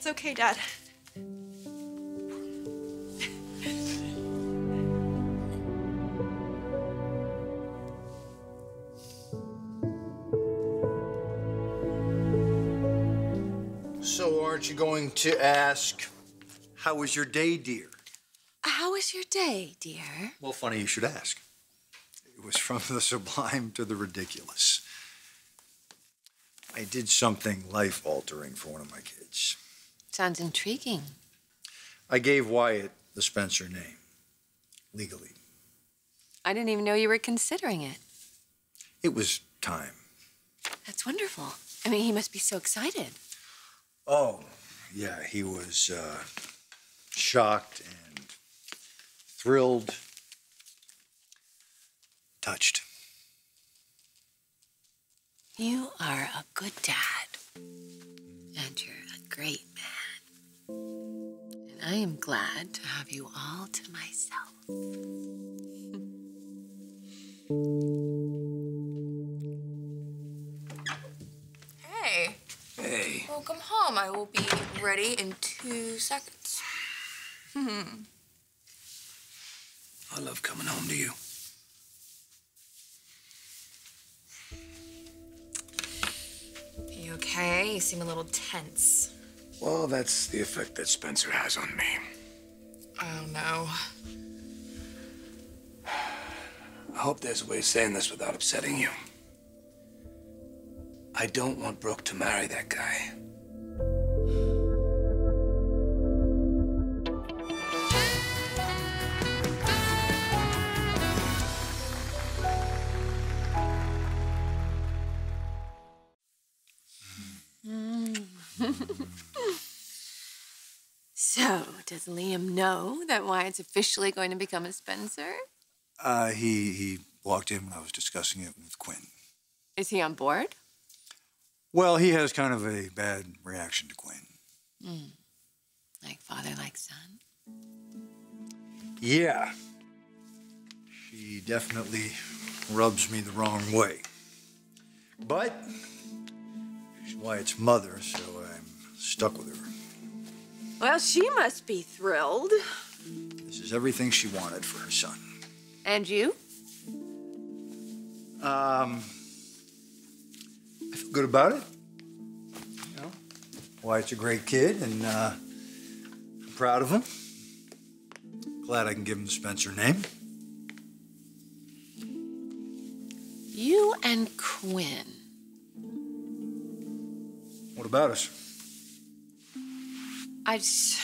It's okay, Dad. So aren't you going to ask, how was your day, dear? How was your day, dear? Well, funny you should ask. It was from the sublime to the ridiculous. I did something life-altering for one of my kids. Sounds intriguing. I gave Wyatt the Spencer name, legally. I didn't even know you were considering it. It was time. That's wonderful. I mean, he must be so excited. Oh, yeah, he was shocked and thrilled, touched. You are a good dad. And you're a great man. And I am glad to have you all to myself. Hey. Hey. Welcome home. I will be ready in 2 seconds. I love coming home to you. You okay? You seem a little tense. Well, that's the effect that Spencer has on me. Oh, no. I hope there's a way of saying this without upsetting you. I don't want Brooke to marry that guy. So, does Liam know that Wyatt's officially going to become a Spencer? He walked in when I was discussing it with Quinn. Is he on board? Well, he has kind of a bad reaction to Quinn. Like father, like son? Yeah. She definitely rubs me the wrong way. But she's Wyatt's mother, so I'm stuck with her. Well, she must be thrilled. This is everything she wanted for her son. And you? I feel good about it. You know, Wyatt's a great kid, and I'm proud of him. Glad I can give him the Spencer name. You and Quinn. What about us? It's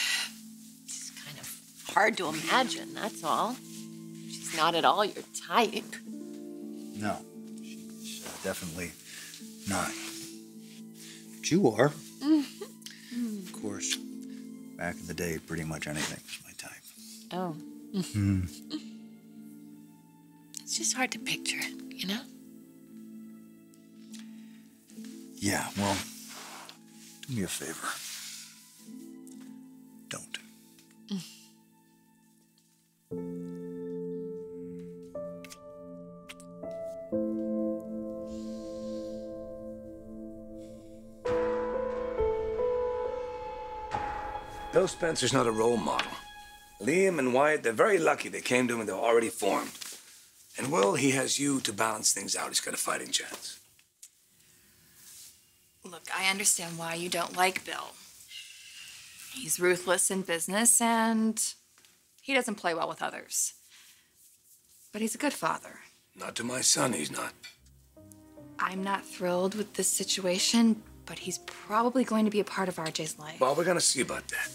kind of hard to imagine, that's all. She's not at all your type. No, she's definitely not. But you are. Of course, back in the day, pretty much anything was my type. Oh. It's just hard to picture it, you know? Yeah, well, do me a favor. Don't. Bill Spencer's not a role model. Liam and Wyatt, they're very lucky they came to him and they're already formed. And Will, he has you to balance things out. He's got a fighting chance. Look, I understand why you don't like Bill. He's ruthless in business and he doesn't play well with others. But he's a good father. Not to my son, he's not. I'm not thrilled with this situation, but he's probably going to be a part of RJ's life. Well, we're gonna see about that.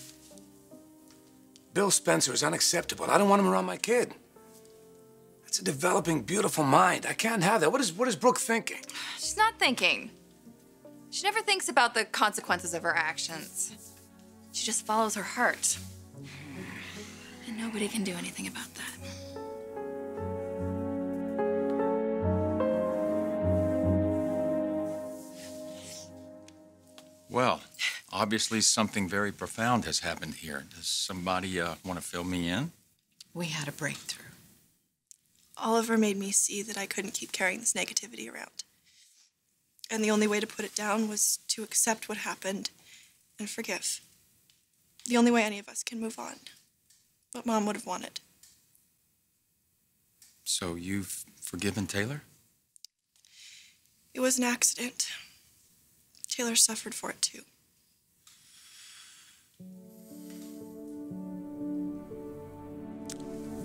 Bill Spencer is unacceptable. I don't want him around my kid. That's a developing, beautiful mind. I can't have that. What is Brooke thinking? She's not thinking. She never thinks about the consequences of her actions. She just follows her heart. And nobody can do anything about that. Well, obviously something very profound has happened here. Does somebody want to fill me in? We had a breakthrough. Oliver made me see that I couldn't keep carrying this negativity around. And the only way to put it down was to accept what happened and forgive. The only way any of us can move on. What Mom would have wanted. So you've forgiven Taylor? It was an accident. Taylor suffered for it too.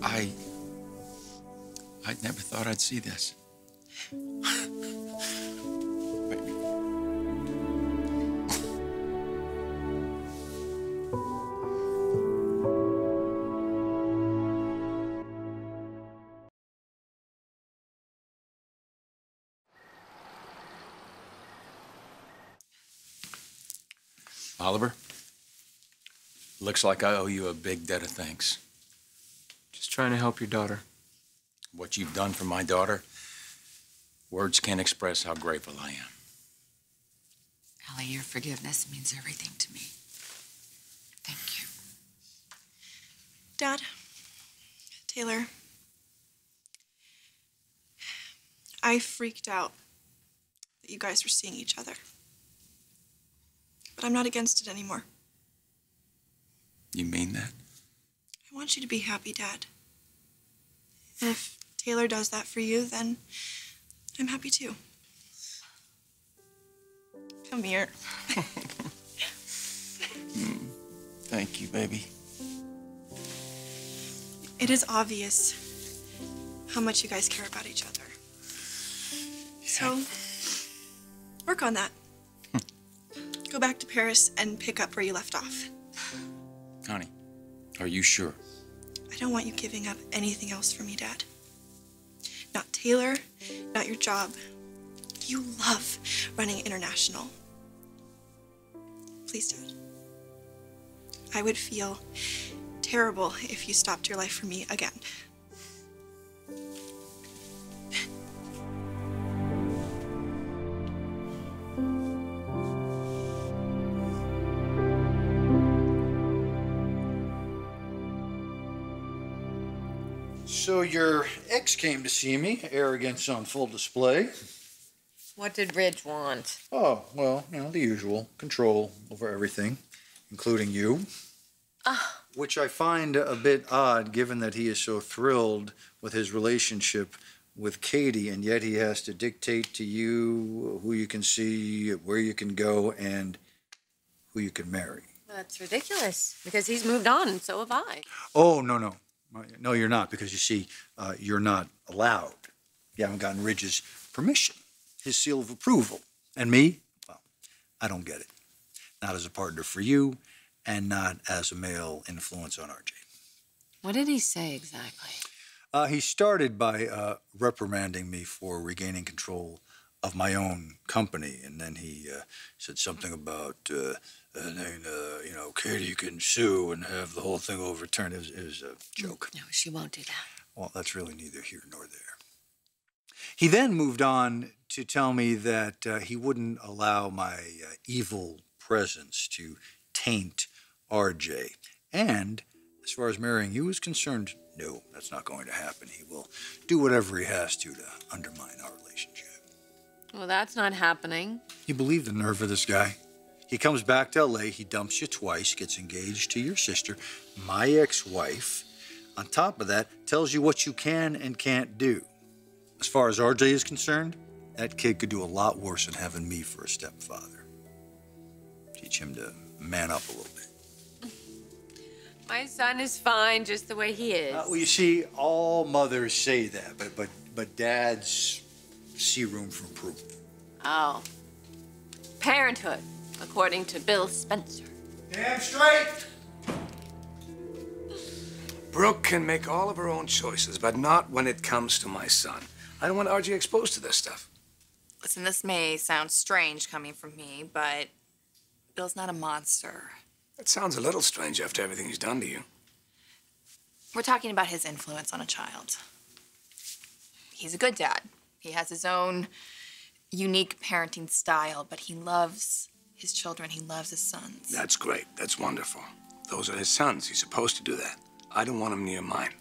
I never thought I'd see this. Baby. Oliver, looks like I owe you a big debt of thanks. Just trying to help your daughter. What you've done for my daughter, words can't express how grateful I am. Aly, your forgiveness means everything to me. Thank you. Dad, Taylor, I freaked out that you guys were seeing each other. But I'm not against it anymore. You mean that? I want you to be happy, Dad. And if Taylor does that for you, then I'm happy too. Come here. Thank you, baby. It is obvious how much you guys care about each other. So, work on that. Go back to Paris and pick up where you left off. Honey, are you sure? I don't want you giving up anything else for me, Dad. Not Taylor, not your job. You love running international. Please, Dad. I would feel terrible if you stopped your life for me again. So your ex came to see me, arrogance on full display. What did Ridge want? Oh, well, the usual. Control over everything, including you. Which I find a bit odd, given that he is so thrilled with his relationship with Katie, and yet he has to dictate to you who you can see, where you can go, and who you can marry. That's ridiculous, because he's moved on, and so have I. Oh, no. No, you're not, because you see, you're not allowed. You haven't gotten Ridge's permission, his seal of approval. And me? Well, I don't get it. Not as a partner for you, and not as a male influence on RJ. What did he say exactly? He started by reprimanding me for regaining control of my own company, and then he said something about, Katie can sue and have the whole thing overturned. It was a joke. No, she won't do that. Well, that's really neither here nor there. He then moved on to tell me that he wouldn't allow my evil presence to taint RJ. And as far as marrying you is concerned, no, that's not going to happen. He will do whatever he has to undermine our relationship. Well, that's not happening. You believe the nerve of this guy? He comes back to LA, he dumps you twice, gets engaged to your sister, my ex-wife. On top of that, tells you what you can and can't do. As far as RJ is concerned, that kid could do a lot worse than having me for a stepfather. Teach him to man up a little bit. My son is fine just the way he is. Well, you see, all mothers say that, but dads see room for improvement. Oh. Parenthood, according to Bill Spencer. Damn straight! Brooke can make all of her own choices, but not when it comes to my son. I don't want RJ exposed to this stuff. Listen, this may sound strange coming from me, but Bill's not a monster. That sounds a little strange after everything he's done to you. We're talking about his influence on a child. He's a good dad. He has his own unique parenting style, but he loves his children. He loves his sons. That's great. That's wonderful. Those are his sons. He's supposed to do that. I don't want him near mine.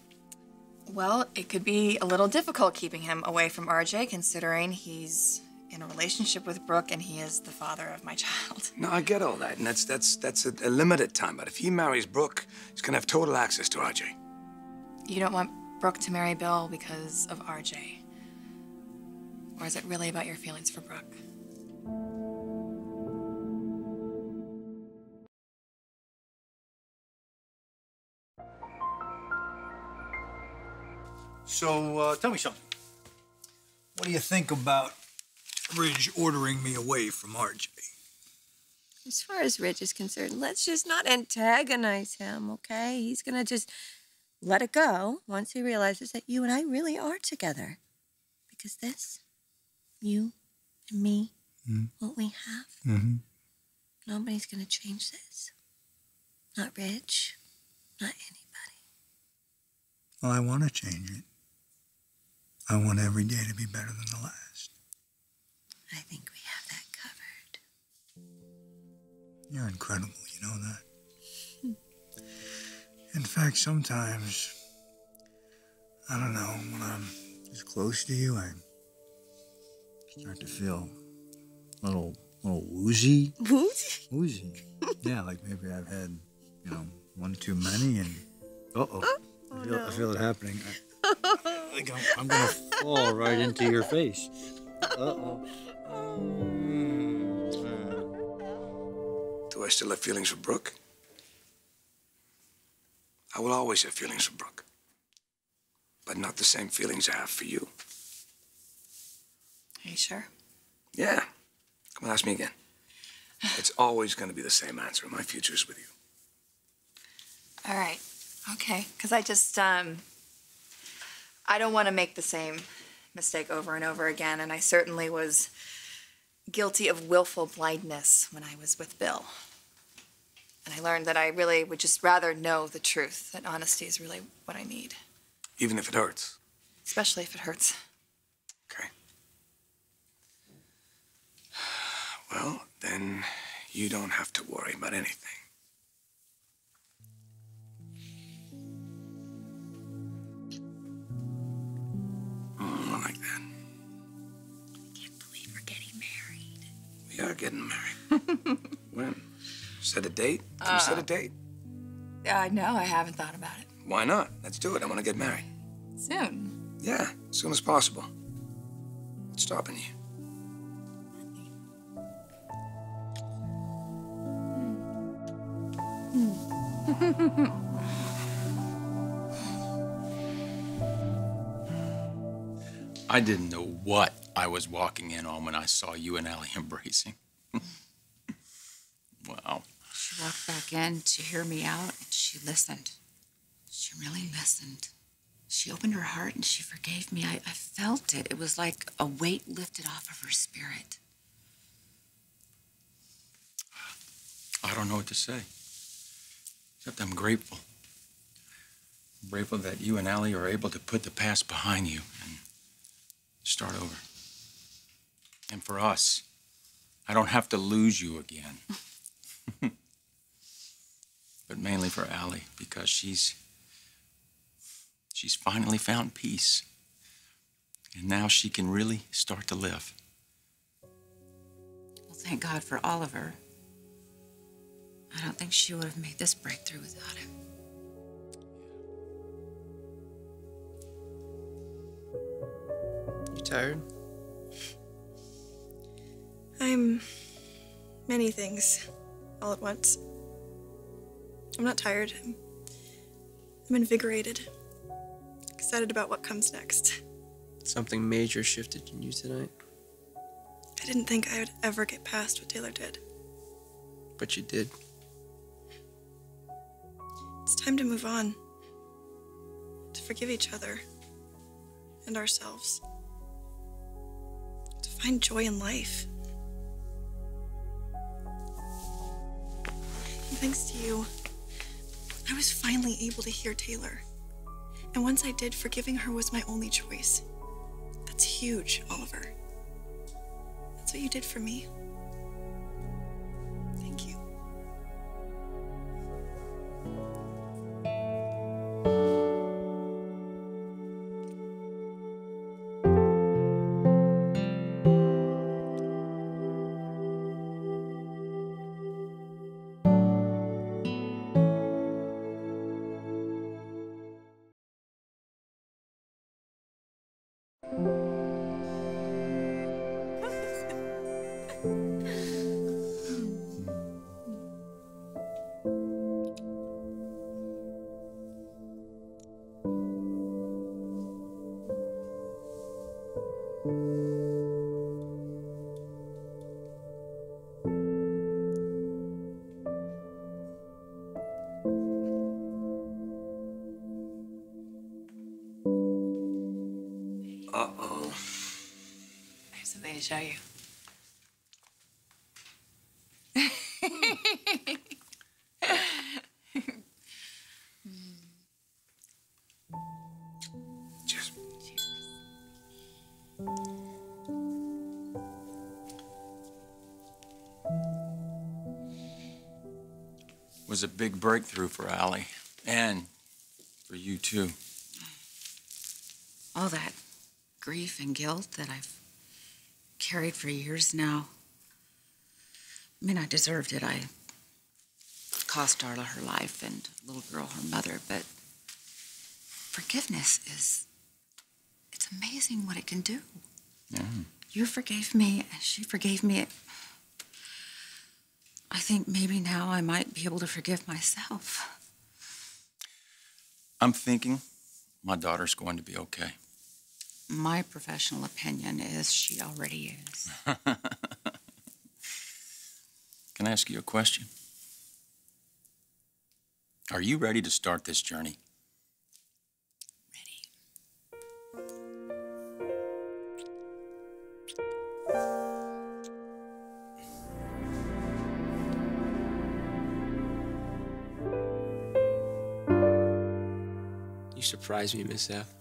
Well, it could be a little difficult keeping him away from RJ, considering he's in a relationship with Brooke, and he is the father of my child. No, I get all that, and that's a limited time. But if he marries Brooke, he's gonna have total access to RJ. You don't want Brooke to marry Bill because of RJ? Or is it really about your feelings for Brooke? So, tell me something. What do you think about Ridge ordering me away from RJ? As far as Ridge is concerned, let's just not antagonize him, okay? He's gonna just let it go once he realizes that you and I really are together. Because this, you and me, what we have, nobody's gonna change this. Not Ridge, not anybody. Well, I want to change it. I want every day to be better than the last. I think we have that covered. You're incredible, you know that? In fact, sometimes, I don't know, when I'm as close to you, I start to feel a little woozy. Woozy? Woozy. Yeah, like maybe I've had, one too many and, I feel it happening. I think I'm gonna fall right into your face. Do I still have feelings for Brooke? I will always have feelings for Brooke. But not the same feelings I have for you. Are you sure? Yeah. Come on, ask me again. It's always going to be the same answer. My future is with you. All right. Okay. Because I just, I don't want to make the same mistake over and over again. And I certainly was guilty of willful blindness when I was with Bill. And I learned that I really would just rather know the truth, that honesty is really what I need. Even if it hurts. Especially if it hurts. Okay. Well, then you don't have to worry about anything. I like that. I can't believe we're getting married. We are getting married. When? Set a date? Can we set a date? No, I haven't thought about it. Why not? Let's do it. I want to get married. Soon. Yeah, as soon as possible. What's stopping you? I didn't know what I was walking in on when I saw you and Aly embracing. Wow. She walked back in to hear me out, and she listened. She really listened. She opened her heart and she forgave me. I felt it. It was like a weight lifted off of her spirit. I don't know what to say. Except I'm grateful. I'm grateful that you and Aly are able to put the past behind you and start over. And for us, I don't have to lose you again. But mainly for Aly, because she's finally found peace. And now she can really start to live. Well, thank God for Oliver. I don't think she would have made this breakthrough without him. You tired? I'm many things all at once. I'm not tired. I'm invigorated. Excited about what comes next. Something major shifted in you tonight, I didn't think I would ever get past what Taylor did. but you did. It's time to move on. To forgive each other. And ourselves. To find joy in life. And thanks to you, I was finally able to hear Taylor. And once I did, forgiving her was my only choice. That's huge, Oliver. That's what you did for me. Thank you. show you. Cheers. Was a big breakthrough for Aly, and for you too. All that grief and guilt that I've carried for years now. I mean, I deserved it. I cost Darla her life and little girl her mother, but forgiveness it's amazing what it can do. Yeah. You forgave me, and she forgave me. I think maybe now I might be able to forgive myself. I'm thinking my daughter's going to be okay. My professional opinion is she already is. Can I ask you a question? Are you ready to start this journey? You surprise me, Miss F.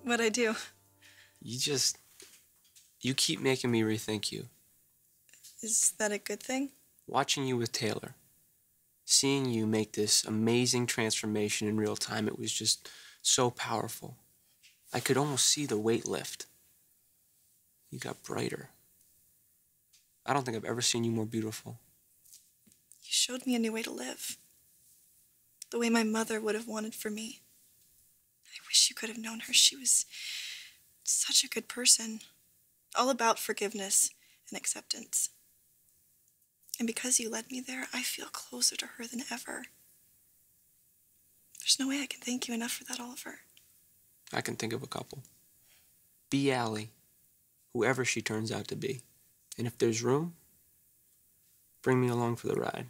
What'd I do? You keep making me rethink you. Is that a good thing? Watching you with Taylor, seeing you make this amazing transformation in real time, it was just so powerful. I could almost see the weight lift. You got brighter. I don't think I've ever seen you more beautiful. You showed me a new way to live. The way my mother would have wanted for me. I wish you could have known her. She was such a good person. All about forgiveness and acceptance. And because you led me there, I feel closer to her than ever. There's no way I can thank you enough for that, Oliver. I can think of a couple. Be Aly, whoever she turns out to be. And if there's room, bring me along for the ride.